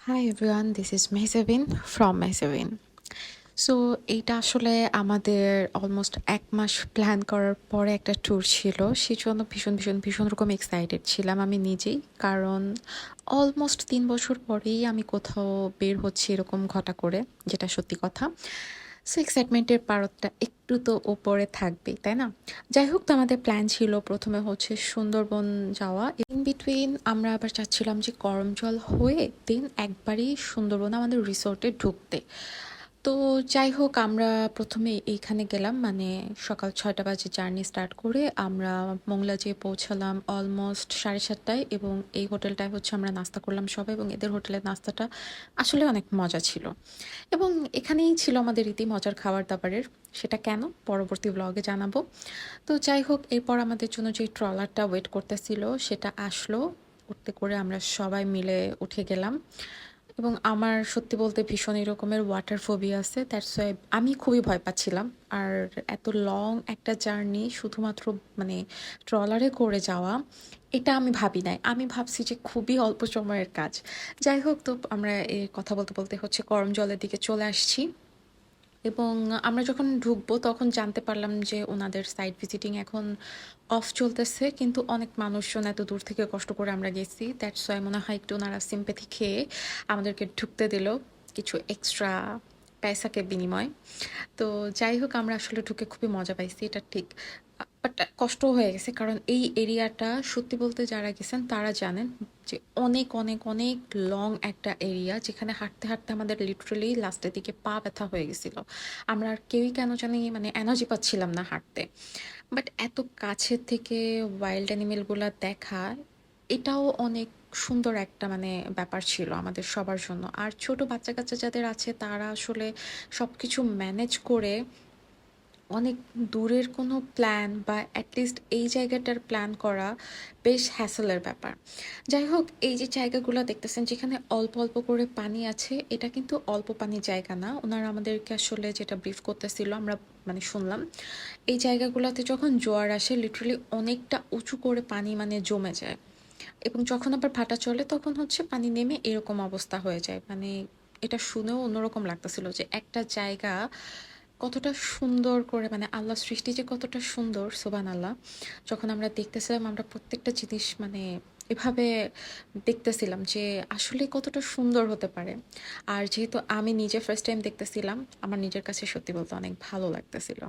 Hi everyone, this is Mehzabin from Mehzabin. So এইটা আসলে আমাদের অলমোস্ট ১ মাস প্ল্যান করার পরে একটা ট্যুর ছিল। সেজন্য ভীষণ রকম এক্সাইটেড ছিলাম আমি নিজেই। কারণ অলমোস্ট ৩ বছর পরেই আমি কোথাও বের হচ্ছি এরকম ঘটা করে, যেটা সত্যি কথা। সো এক্সাইটমেন্টের পারদটা একটু তো ওপরে থাকবেই, তাই না? যাই হোক, তো আমাদের প্ল্যান ছিল প্রথমে হচ্ছে সুন্দরবন যাওয়া। ইন বিটুইন আমরা আবার চাচ্ছিলাম যে করমজল হয়ে দেন একবারেই সুন্দরবন আমাদের রিসোর্টে ঢুকতে। তো যাই হোক, আমরা প্রথমে এইখানে গেলাম, মানে সকাল ৬টা বাজে জার্নি স্টার্ট করে আমরা মোংলা যেয়ে পৌঁছালাম অলমোস্ট ৭:৩০টায়। এবং এই হোটেলটায় হচ্ছে আমরা নাস্তা করলাম সবাই, এবং এদের হোটেলের নাস্তাটা আসলে অনেক মজা ছিল। এবং এখানেই ছিল আমাদের রীতি মজার খাবার দাবারের। সেটা কেন, পরবর্তী ব্লগে জানাবো। তো যাই হোক, এরপর আমাদের জন্য যে ট্রলারটা ওয়েট করতেছিল সেটা আসলো। উঠতে করে আমরা সবাই মিলে উঠে গেলাম। এবং আমার সত্যি বলতে ভীষণ এরকমের ওয়াটার ফোবিয়া আছে, দ্যাটস ওয়াই আমি খুবই ভয় পাচ্ছিলাম। আর এত লং একটা জার্নি শুধুমাত্র মানে ট্রলারে করে যাওয়া, এটা আমি ভাবি নাই। আমি ভাবছি যে খুবই অল্প সময়ের কাজ। যাই হোক, তো আমরা এই কথা বলতে বলতে হচ্ছে করমজলের দিকে চলে আসছি। এবং আমরা যখন ঢুকবো তখন জানতে পারলাম যে ওনাদের সাইট ভিজিটিং এখন অফ চলতেছে, কিন্তু অনেক মানুষজন এত দূর থেকে কষ্ট করে আমরা গেছি, দ্যাটস ওয়াই মনে হয় একটু ওনারা সিম্প্যাথি খেয়ে আমাদেরকে ঢুকতে দিল কিছু এক্সট্রা পয়সাকে বিনিময়। তো যাই হোক, আমরা আসলে ঢুকে খুবই মজা পাইছি, এটা ঠিক। বাট কষ্ট হয়ে গেছে, কারণ এই এরিয়াটা সত্যি বলতে যারা গেছেন তারা জানেন যে অনেক লং একটা এরিয়া, যেখানে হাঁটতে হাঁটতে আমাদের লিটারালি লাস্টের দিকে পা ব্যথা হয়ে গেছিল। আমরা আর কেউই কেন জানি মানে এনার্জি পাচ্ছিলাম না হাঁটতে। বাট এত কাছের থেকে ওয়াইল্ড অ্যানিমেলগুলা দেখা, এটাও অনেক সুন্দর একটা মানে ব্যাপার ছিল আমাদের সবার জন্য। আর ছোট বাচ্চা কাচ্চা যাদের আছে তারা আসলে সব কিছু ম্যানেজ করে অনেক দূরের কোনো প্ল্যান বা অ্যাটলিস্ট এই জায়গাটার প্ল্যান করা বেশ হ্যাসেলের ব্যাপার। যাই হোক, এই যে জায়গাগুলো দেখতেছেন যেখানে অল্প অল্প করে পানি আছে, এটা কিন্তু অল্প পানির জায়গা না। ওনারা আমাদেরকে আসলে যেটা ব্রিফ করতেছিল আমরা মানে শুনলাম, এই জায়গাগুলোতে যখন জোয়ার আসে লিটারালি অনেকটা উঁচু করে পানি মানে জমে যায়। এবং যখন আবার ভাটা চলে তখন হচ্ছে পানি নেমে এরকম অবস্থা হয়ে যায়। মানে এটা শুনেও অন্যরকম লাগতেছিল যে একটা জায়গা কতটা সুন্দর করে, মানে আল্লাহর সৃষ্টি যে কতটা সুন্দর, সুবহানাল্লাহ। যখন আমরা দেখতেছিলাম আমরা প্রত্যেকটা জিনিস মানে এভাবে দেখতেছিলাম যে আসলে কতটা সুন্দর হতে পারে। আর যেহেতু আমি নিজে ফার্স্ট টাইম দেখতেছিলাম, আমার নিজের কাছে সত্যি বলতে অনেক ভালো লাগতেছিল।